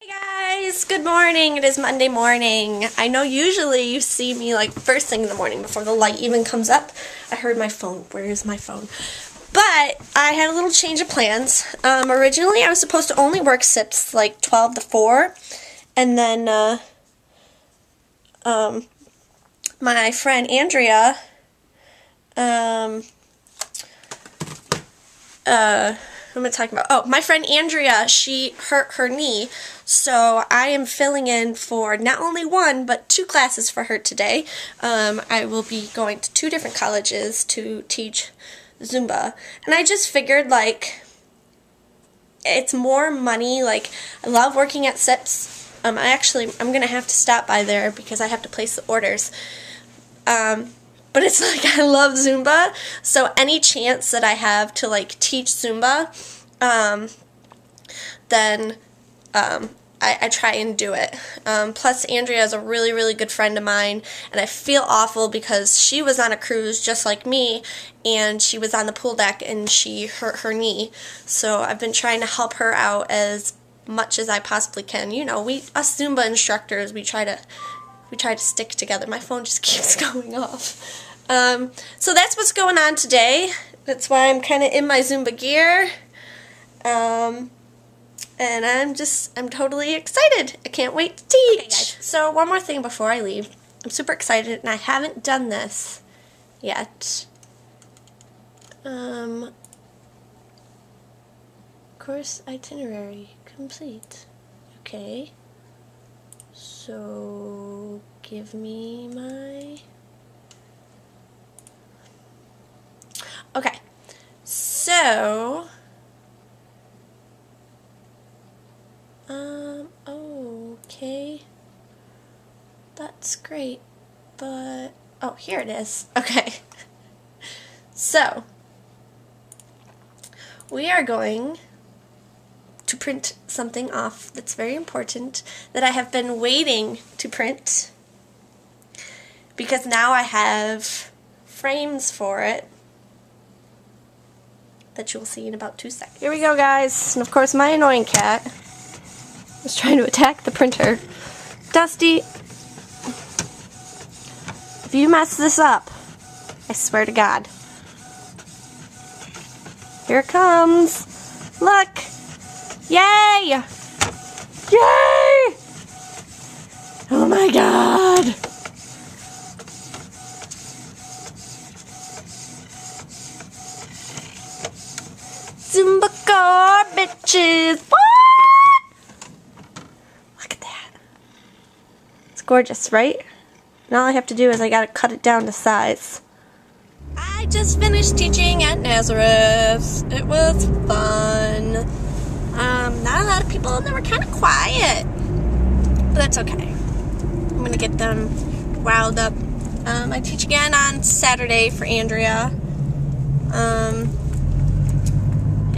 Hey guys, good morning. It is Monday morning. I know usually you see me like first thing in the morning before the light even comes up. I heard my phone. Where is my phone? But I had a little change of plans. Originally I was supposed to only work SIPs like 12 to 4, and then my friend Andrea who am I talking about? Oh, my friend Andrea, she hurt her knee, so I am filling in for not only one, but 2 classes for her today. I will be going to 2 different colleges to teach Zumba, and I just figured, like, it's more money. Like, I love working at SIPs. I'm going to have to stop by there because I have to place the orders. But it's like, I love Zumba, so any chance that I have to, like, teach Zumba, then I try and do it. Plus, Andrea is a really, really good friend of mine, and I feel awful because she was on a cruise just like me, and she was on the pool deck, and she hurt her knee. So I've been trying to help her out as much as I possibly can. You know, us Zumba instructors, we try to stick together. My phone just keeps going off. So that's what's going on today. That's why I'm kind of in my Zumba gear. And I'm totally excited. I can't wait to teach. Okay, guys. So one more thing before I leave. I'm super excited, and I haven't done this yet. Course itinerary complete. Okay. So give me my... Okay. So... okay. That's great, but... oh, here it is. Okay. So, we are going to print something off that's very important that I have been waiting to print because now I have frames for it that you'll see in about 2 seconds. Here we go, guys. And of course, my annoying cat is trying to attack the printer. Dusty, if you mess this up, I swear to God. Here it comes. Look. Yay! Yay! Oh my God. Zumba car, bitches. What? Look at that. It's gorgeous, right? And all I have to do is I gotta cut it down to size. I just finished teaching at Nazareth. It was fun. Not a lot of people, and they were kind of quiet. But that's okay. I'm gonna get them riled up. I teach again on Saturday for Andrea. And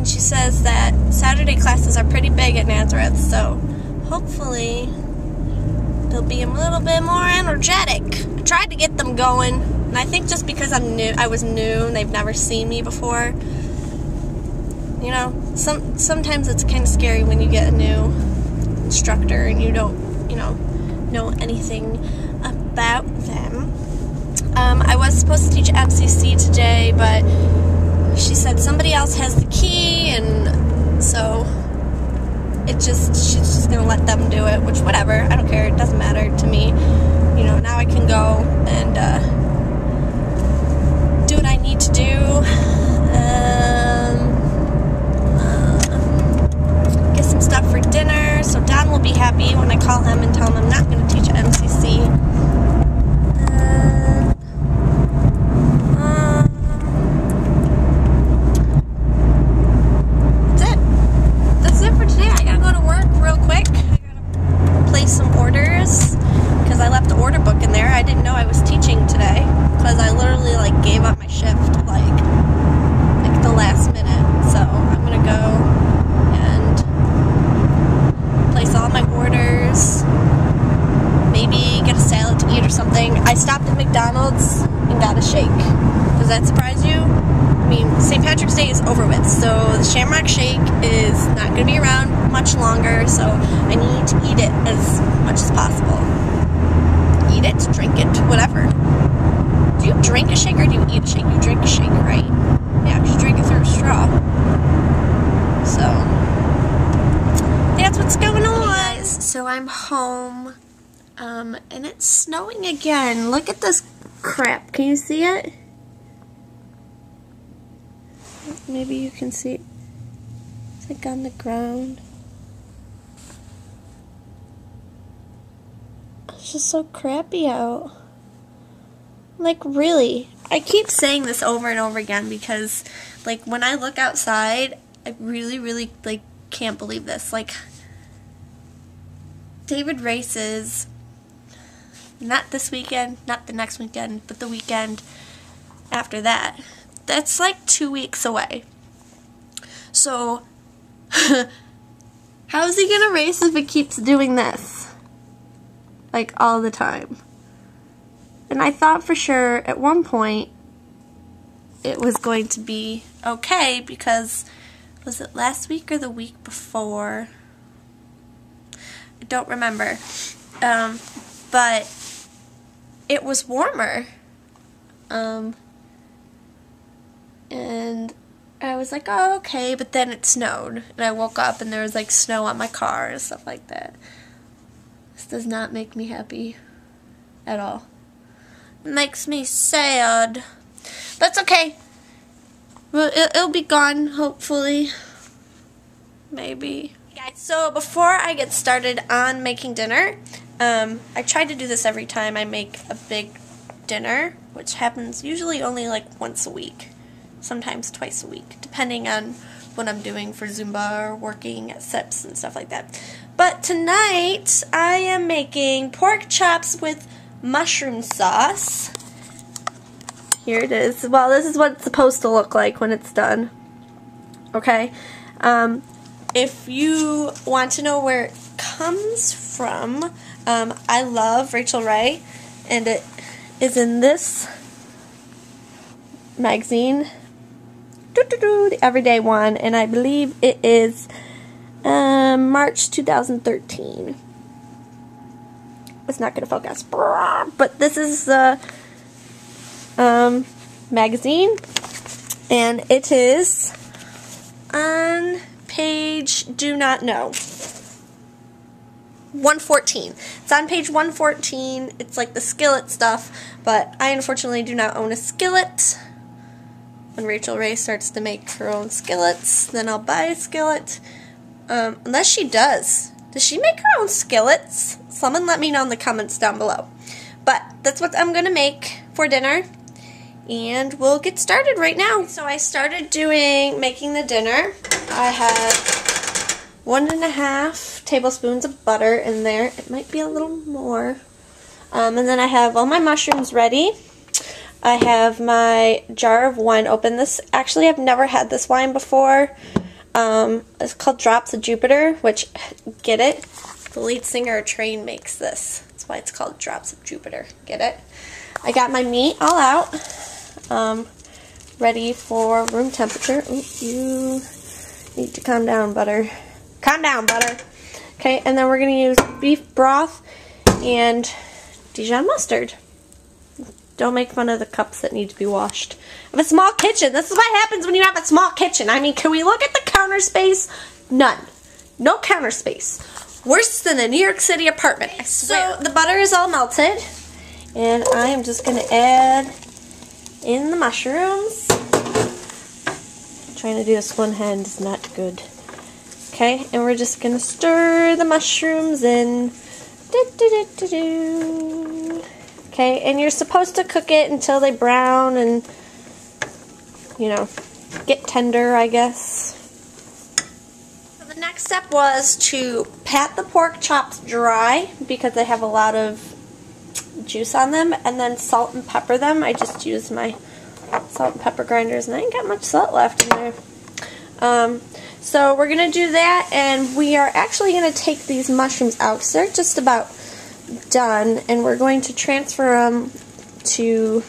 she says that Saturday classes are pretty big at Nazareth, so hopefully they'll be a little bit more energetic. I tried to get them going, and I think just because I was new and they've never seen me before. You know, sometimes it's kind of scary when you get a new instructor and you don't, know anything about them. I was supposed to teach MCC today, but she said somebody else has the key, and so she's just gonna let them do it, which, whatever, I don't care, it doesn't matter to me. You know, now I can go and do what I need to do. Get some stuff for dinner, so Don will be happy when I call him and tell him I'm not gonna teach MCC. McDonald's and got a shake. Does that surprise you? I mean, St. Patrick's Day is over with, so the Shamrock Shake is not going to be around much longer, so I need to eat it as much as possible. Eat it, drink it, whatever. Do you drink a shake or do you eat a shake? You drink a shake, right? Yeah, because you drink it through a straw. So, that's what's going on. Hey guys, so I'm home, and it's snowing again. Look at this crap. Can you see it? Maybe you can see it. It's like on the ground. It's just so crappy out. Like, really. I keep saying this over and over again because, like, when I look outside, I really, really, like, can't believe this. Like, David races, not this weekend, not the next weekend, but the weekend after that. That's like 2 weeks away. So, how is he gonna race if he keeps doing this? Like, all the time. And I thought for sure at one point it was going to be okay because, was it last week or the week before? I don't remember. But it was warmer. And I was like, oh, okay, but then it snowed. And I woke up and there was like snow on my car and stuff like that. This does not make me happy at all. It makes me sad. That's okay. Well, it'll be gone, hopefully. Maybe. Guys, so before I get started on making dinner, I try to do this every time I make a big dinner, which happens usually only like once a week. Sometimes twice a week, depending on what I'm doing for Zumba or working at SIPs and stuff like that. But tonight, I am making pork chops with mushroom sauce. Here it is. Well, this is what it's supposed to look like when it's done. Okay? If you want to know where it comes from, I love Rachael Ray, and it is in this magazine, the Everyday one, and I believe it is March 2013. It's not going to focus, but this is the magazine, and it is on page, do not know, 114. It's on page 114. It's like the skillet stuff, but I unfortunately do not own a skillet. When Rachael Ray starts to make her own skillets, then I'll buy a skillet. Unless she does. Does she make her own skillets? Someone let me know in the comments down below. But that's what I'm going to make for dinner. And we'll get started right now. So I started making the dinner. I have 1.5 tablespoons of butter in there. It might be a little more. And then I have all my mushrooms ready. I have my jar of wine open. This, actually, I've never had this wine before. It's called Drops of Jupiter, which, get it? The lead singer of Train makes this. That's why it's called Drops of Jupiter. Get it? I got my meat all out, ready for room temperature. Ooh, you need to calm down, butter. Calm down, butter. Okay, and then we're going to use beef broth and Dijon mustard. Don't make fun of the cups that need to be washed. I have a small kitchen. This is what happens when you have a small kitchen. I mean, can we look at the counter space? None. No counter space. Worse than a New York City apartment, I swear. So the butter is all melted, and I am just going to add in the mushrooms. Trying to do this one hand is not good. Okay, and we're just going to stir the mushrooms in. Okay, and you're supposed to cook it until they brown and, you know, get tender, I guess. So the next step was to pat the pork chops dry because they have a lot of juice on them, and then salt and pepper them. I just used my salt and pepper grinders, and I ain't got much salt left in there. So we're going to do that, and we are actually going to take these mushrooms out because they're just about done, and we're going to transfer them to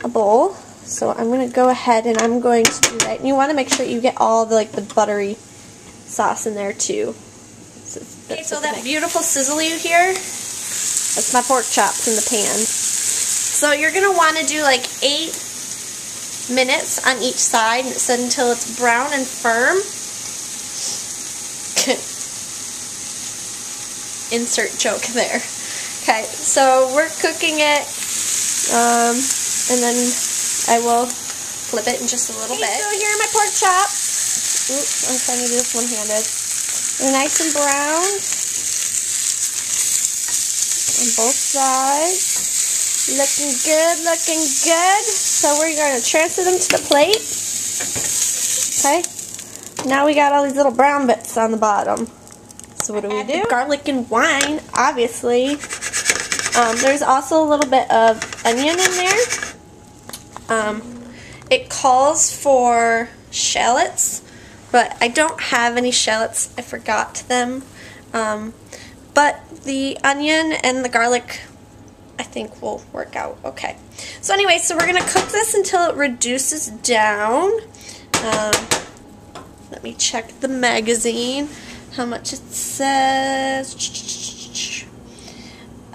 a bowl. So I'm going to go ahead and I'm going to do that. And you want to make sure you get all the, like, the buttery sauce in there too. Okay, so that beautiful sizzle you hear, that's my pork chops in the pan. So you're going to want to do like 8 minutes on each side, and it said until it's brown and firm. Insert joke there. Okay, so we're cooking it, and then I will flip it in just a little bit. So here are my pork chops. Oops, I'm trying to do this one-handed. They're nice and brown on both sides. Looking good, looking good. So we're going to transfer them to the plate. Okay. Now we got all these little brown bits on the bottom. So what do we do? Garlic and wine, obviously. There's also a little bit of onion in there. It calls for shallots, but I don't have any shallots. I forgot them. But the onion and the garlic, I think, will work out okay. So anyway, so we're going to cook this until it reduces down. Let me check the magazine, how much it says.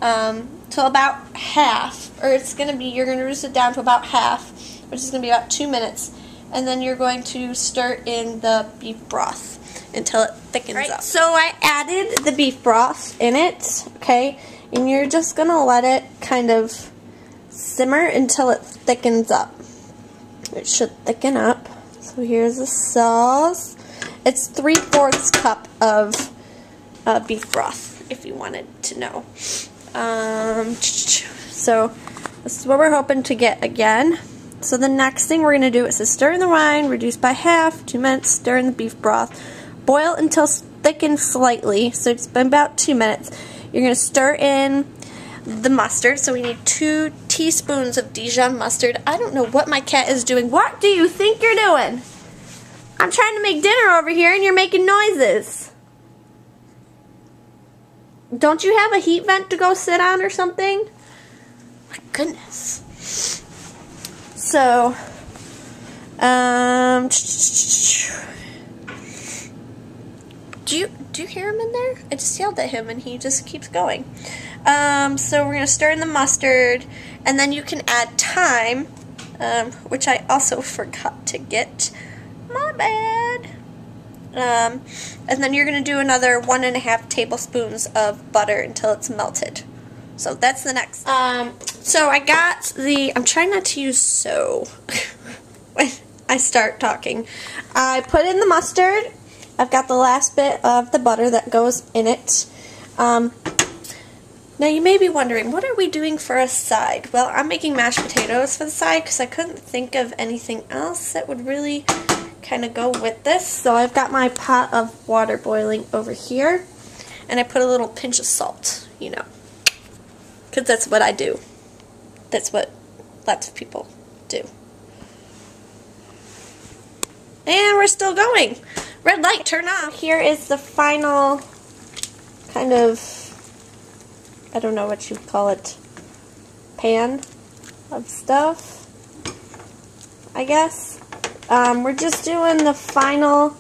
To about half, or it's going to be, you're going to reduce it down to about half, which is going to be about 2 minutes, and then you're going to stir in the beef broth until it thickens up. So I added the beef broth in it, okay, and you're just going to let it kind of simmer until it thickens up. It should thicken up. So here's the sauce. It's 3/4 cup of beef broth, if you wanted to know. So this is what we're hoping to get again. So the next thing we're going to do is to stir in the wine, reduce by half, 2 minutes, stir in the beef broth, boil until thickened slightly, so it's been about 2 minutes. You're going to stir in the mustard, so we need 2 teaspoons of Dijon mustard. I don't know what my cat is doing. What do you think you're doing? I'm trying to make dinner over here and you're making noises. Don't you have a heat vent to go sit on or something? My goodness. So, do you hear him in there? I just yelled at him and he just keeps going. So we're going to stir in the mustard, and then you can add thyme, which I also forgot to get. My bad. And then you're going to do another 1.5 tablespoons of butter until it's melted. So that's the next. So I got I'm trying not to use so when I start talking. I put in the mustard. I've got the last bit of the butter that goes in it. Now you may be wondering, what are we doing for a side? Well, I'm making mashed potatoes for the side because I couldn't think of anything else that would really kind of go with this. So I've got my pot of water boiling over here, and I put a little pinch of salt, you know, because that's what I do. That's what lots of people do. And we're still going. Red light, turn off. Here is the final kind of, I don't know what you call it, pan of stuff, I guess. We're just doing the final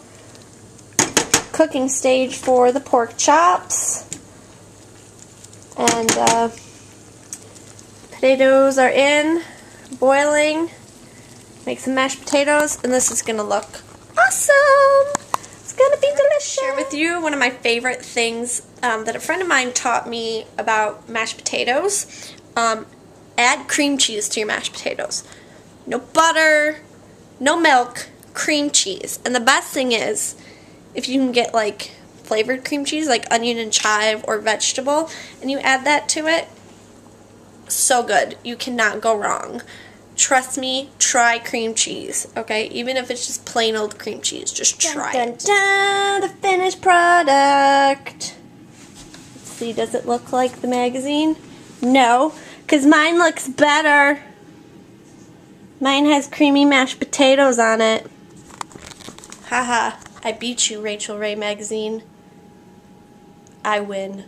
cooking stage for the pork chops. And potatoes are in, boiling. Make some mashed potatoes, and this is going to look awesome. It's going to be delicious. Share with you one of my favorite things that a friend of mine taught me about mashed potatoes. Add cream cheese to your mashed potatoes. No butter, no milk, cream cheese. And the best thing is, if you can get like flavored cream cheese, like onion and chive or vegetable, and you add that to it, so good. You cannot go wrong. Trust me, try cream cheese, okay? Even if it's just plain old cream cheese, just try it. Dun, the finished product. Let's see, does it look like the magazine? No, because mine looks better. Mine has creamy mashed potatoes on it. Haha, I beat you, Rachel Ray magazine. I win.